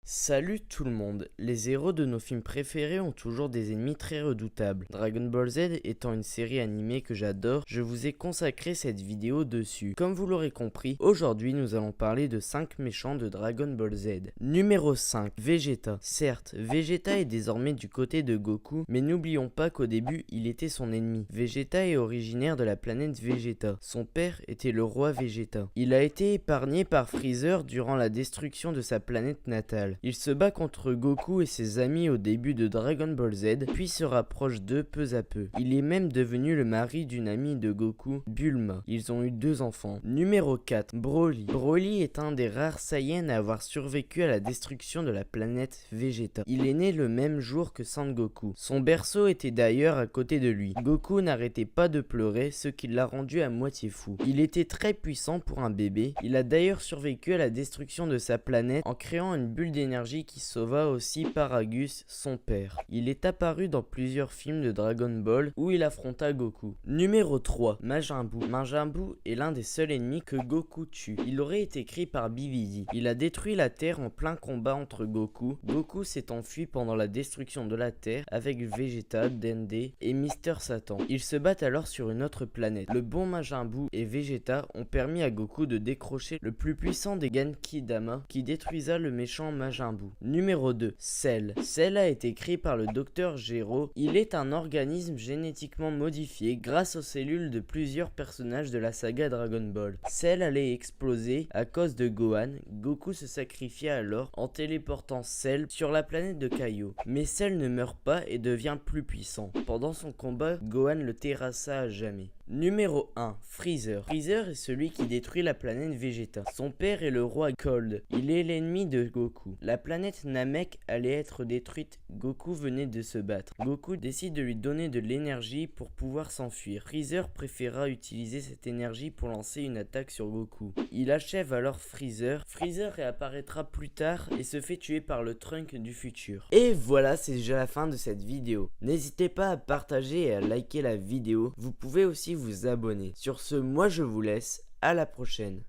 Salut tout le monde, les héros de nos films préférés ont toujours des ennemis très redoutables. Dragon Ball Z étant une série animée que j'adore, je vous ai consacré cette vidéo dessus. Comme vous l'aurez compris, aujourd'hui nous allons parler de 5 méchants de Dragon Ball Z. Numéro 5, Vegeta. Certes, Vegeta est désormais du côté de Goku, mais n'oublions pas qu'au début il était son ennemi. Vegeta est originaire de la planète Vegeta. Son père était le roi Vegeta. Il a été épargné par Freezer durant la destruction de sa planète natale. Il se bat contre Goku et ses amis au début de Dragon Ball Z, puis se rapproche d'eux peu à peu. Il est même devenu le mari d'une amie de Goku, Bulma. Ils ont eu 2 enfants. Numéro 4, Broly. Broly est un des rares Saiyans à avoir survécu à la destruction de la planète Vegeta. Il est né le même jour que Sangoku. Son berceau était d'ailleurs à côté de lui. Goku n'arrêtait pas de pleurer, ce qui l'a rendu à moitié fou. Il était très puissant pour un bébé. Il a d'ailleurs survécu à la destruction de sa planète en créant une bulle d'énergie qui sauva aussi Paragus, son père. Il est apparu dans plusieurs films de Dragon Ball où il affronta Goku. Numéro 3, Majin Buu. Majin Buu est l'un des seuls ennemis que Goku tue. Il aurait été créé par BBD. Il a détruit la Terre en plein combat entre Goku. Goku s'est enfui pendant la destruction de la Terre avec Vegeta, Dende et Mister Satan. Ils se battent alors sur une autre planète. Le bon Majin Buu et Vegeta ont permis à Goku de décrocher le plus puissant des Genki-Dama qui détruisa le méchant Majin Buu. Numéro 2, Cell. Cell a été créé par le docteur Gero. Il est un organisme génétiquement modifié grâce aux cellules de plusieurs personnages de la saga Dragon Ball. Cell allait exploser à cause de Gohan. Goku se sacrifia alors en téléportant Cell sur la planète de Kaio. Mais Cell ne meurt pas et devient plus puissant. Pendant son combat, Gohan le terrassa à jamais. Numéro 1, Freezer. Freezer est celui qui détruit la planète Vegeta. Son père est le roi Cold. Il est l'ennemi de Goku. La planète Namek allait être détruite. Goku venait de se battre. Goku décide de lui donner de l'énergie pour pouvoir s'enfuir. Freezer préféra utiliser cette énergie pour lancer une attaque sur Goku. Il achève alors Freezer. Freezer réapparaîtra plus tard et se fait tuer par le Trunk du futur. Et voilà, c'est déjà la fin de cette vidéo. N'hésitez pas à partager et à liker la vidéo. Vous pouvez aussi vous abonner. Sur ce, moi je vous laisse. À la prochaine.